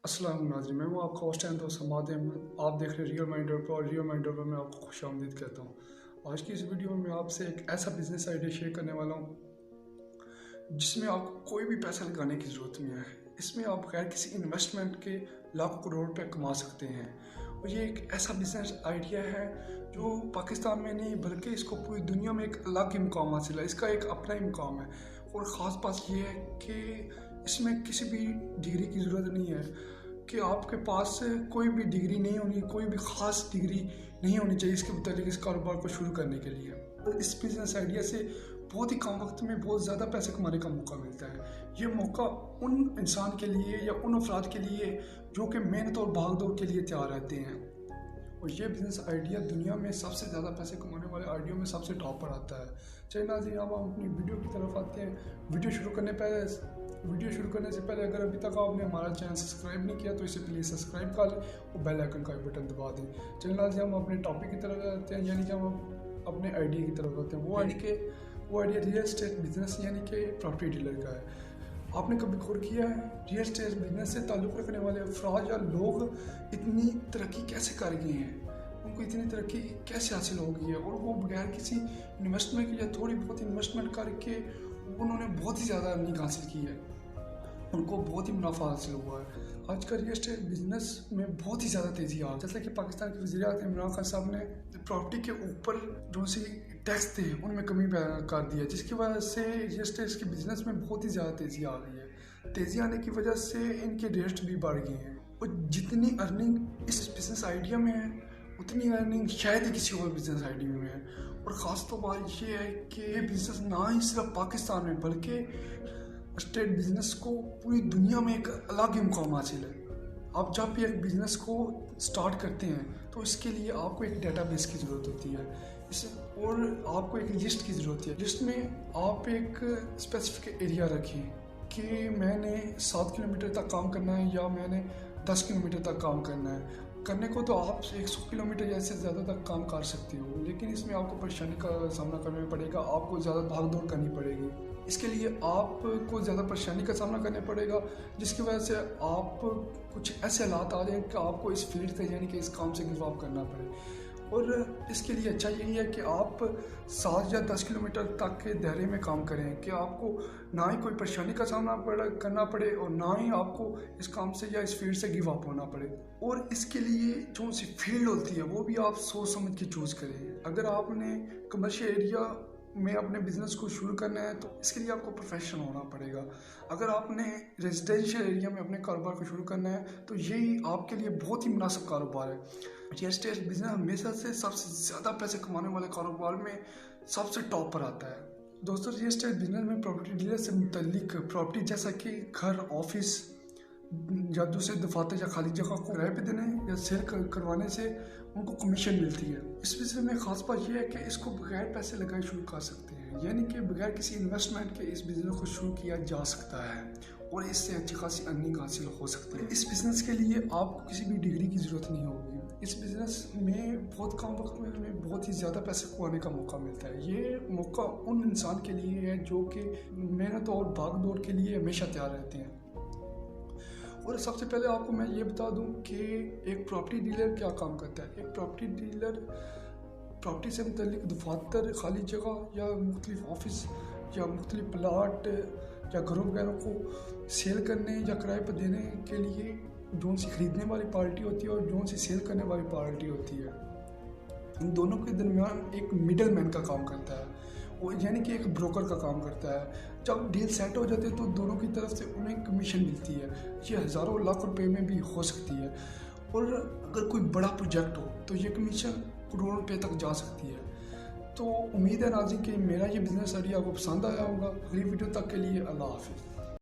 अस्सलाम नाज़रीन, मैं हूँ आपका होस्ट एंड दोस्त समाद अहमद। आप देख रहे हैं रियल माइंडर पर, और रियल माइंडर पर मैं आपको खुश आमदीद कहता हूँ। आज की इस वीडियो में मैं आपसे एक ऐसा बिजनेस आइडिया शेयर करने वाला हूँ जिसमें आपको कोई भी पैसा लगाने की ज़रूरत नहीं है। इसमें आप बगैर किसी इन्वेस्टमेंट के लाखों करोड़ रुपए कमा सकते हैं। और ये एक ऐसा बिजनेस आइडिया है जो पाकिस्तान में नहीं बल्कि इसको पूरी दुनिया में एक अलग ही मुकाम हासिल है। इसका एक अपना ही मुकाम है। और ख़ास बात ये है कि इसमें किसी भी डिग्री की ज़रूरत नहीं है, कि आपके पास कोई भी डिग्री नहीं होनी, कोई भी ख़ास डिग्री नहीं होनी चाहिए इसके मुताबिक इस कारोबार को शुरू करने के लिए। और इस बिज़नेस आइडिया से बहुत ही कम वक्त में बहुत ज़्यादा पैसे कमाने का मौका मिलता है। ये मौका उन इंसान के लिए या उन अफराद के लिए जो कि मेहनत और भागदौड़ के लिए तैयार रहते हैं। और ये बिज़नेस आइडिया दुनिया में सबसे ज़्यादा पैसे कमाने वाले आइडिया में सबसे टॉप पर आता है। चलिए नाज़रीन, अब हम अपनी वीडियो की तरफ आते हैं। वीडियो शुरू करने से पहले अगर अभी तक आपने हमारा चैनल सब्सक्राइब नहीं किया तो इसे प्लीज़ सब्सक्राइब कर लें और बेल आइकन का बटन दबा दें। चलिए नाज़रीन, हम अपने टॉपिक की तरफ आते हैं, यानी कि हम अपने आइडिया की तरफ आते हैं। वो आइडिया रियल एस्टेट बिजनेस यानी कि प्रॉपर्टी डीलर का है। आपने कभी गौर किया है रियल एस्टेट बिजनेस से ताल्लुक़ रखने वाले अफराद या लोग इतनी तरक्की कैसे कर गए हैं, उनको इतनी तरक्की कैसे हासिल हो गई है, और वो बगैर किसी इन्वेस्टमेंट या थोड़ी बहुत इन्वेस्टमेंट करके उन्होंने बहुत ही ज़्यादा अर्निंग हासिल की है, उनको बहुत ही मुनाफा हासिल हुआ है। आज का रियल एस्टेट बिजनेस में बहुत ही ज़्यादा तेज़ी आ, जैसे कि पाकिस्तान के वज़ीर-ए-आज़म इमरान खान साहब ने प्रॉपर्टी के ऊपर जो सी टैक्स थे उनमें कमी कर दी है, जिसकी वजह से रियल एस्टेट के बिजनेस में बहुत ही ज़्यादा तेज़ी आ गई है। तेज़ी आने की वजह से इनके रेट भी बढ़ गए हैं, और जितनी अर्निंग इस बिज़नेस आइडिया में है उतनी अर्निंग शायद ही किसी और बिज़नेस आइडिया में है। और ख़ास तो बात ये है कि ये बिज़नेस ना ही सिर्फ पाकिस्तान में बल्कि स्टेट बिजनेस को पूरी दुनिया में एक अलग ही मुकाम हासिल है। आप जब भी एक बिज़नेस को स्टार्ट करते हैं तो इसके लिए आपको एक डेटाबेस की ज़रूरत होती है, और आपको एक लिस्ट की ज़रूरत है। लिस्ट में आप एक स्पेसिफिक एरिया रखें कि मैंने 7 किलोमीटर तक काम करना है या मैंने 10 किलोमीटर तक काम करना है। करने को तो आप 100 किलोमीटर या इससे ज़्यादा तक काम कर सकते हो, लेकिन इसमें आपको परेशानी का सामना करना पड़ेगा, आपको ज़्यादा भाग दौड़ करनी पड़ेगी। इसके लिए आपको ज़्यादा परेशानी का सामना करना पड़ेगा, जिसकी वजह से आप कुछ ऐसे हालात आ जाएं कि आपको इस फील्ड से यानी कि इस काम से गिव अप करना पड़े। और इसके लिए अच्छा यही है कि आप 7 या 10 किलोमीटर तक के दायरे में काम करें, कि आपको ना ही कोई परेशानी का सामना करना पड़े और ना ही आपको इस काम से या इस फील्ड से गिव अप होना पड़े। और इसके लिए जो सी फील्ड होती है वो भी आप सोच समझ के चूज़ करें। अगर आपने कमर्शियल एरिया में अपने बिजनेस को शुरू करना है तो इसके लिए आपको प्रोफेशनल होना पड़ेगा। अगर आपने रेजिडेंशियल एरिया में अपने कारोबार को शुरू करना है तो यही आपके लिए बहुत ही मुनासिब कारोबार है। रियल एस्टेट बिजनेस हमेशा से सबसे ज़्यादा पैसे कमाने वाले कारोबार में सबसे टॉप पर आता है। दोस्तों, रियल एस्टेट बिजनेस में प्रॉपर्टी डीलर से मुतल्लिक प्रॉपर्टी जैसा कि घर, ऑफिस या दूसरे दफातर या खाली जगह को किराए पे देने या सेल करवाने से उनको कमीशन मिलती है। इस बिजनेस में खास बात यह है कि इसको बगैर पैसे लगाए शुरू कर सकते हैं, यानी कि बगैर किसी इन्वेस्टमेंट के इस बिज़नेस को शुरू किया जा सकता है और इससे अच्छी खासी अर्निंग हासिल हो सकती है। इस बिज़नेस के लिए आपको किसी भी डिग्री की ज़रूरत नहीं होगी। इस बिज़नेस में बहुत कम वक्त में हमें बहुत ही ज़्यादा पैसे कमाने का मौका मिलता है। ये मौका उन इंसान के लिए है जो कि मेहनत और भाग दौड़ के लिए हमेशा तैयार रहते हैं। और सबसे पहले आपको मैं ये बता दूं कि एक प्रॉपर्टी डीलर क्या काम करता है। एक प्रॉपर्टी डीलर प्रॉपर्टी से मुतल्लिक दफातर, खाली जगह या मुख्तलिफ ऑफिस या मुख्तलिफ प्लाट या घरों वगैरह को सेल करने या किराए पर देने के लिए जोन सी खरीदने वाली पार्टी होती है और जोन सी सेल करने वाली पार्टी होती है, इन दोनों के दरमियान एक मिडल मैन का काम करता है, वो यानी कि एक ब्रोकर का काम करता है। जब डील सेट हो जाते हैं तो दोनों की तरफ से उन्हें कमीशन मिलती है। ये हज़ारों लाख रुपए में भी हो सकती है, और अगर कोई बड़ा प्रोजेक्ट हो तो ये कमीशन करोड़ों रुपए तक जा सकती है। तो उम्मीद है नाज़रीन कि मेरा ये बिज़नेस आइडिया आपको पसंद आया होगा। अगली वीडियो तक के लिए अल्लाह हाफिज़।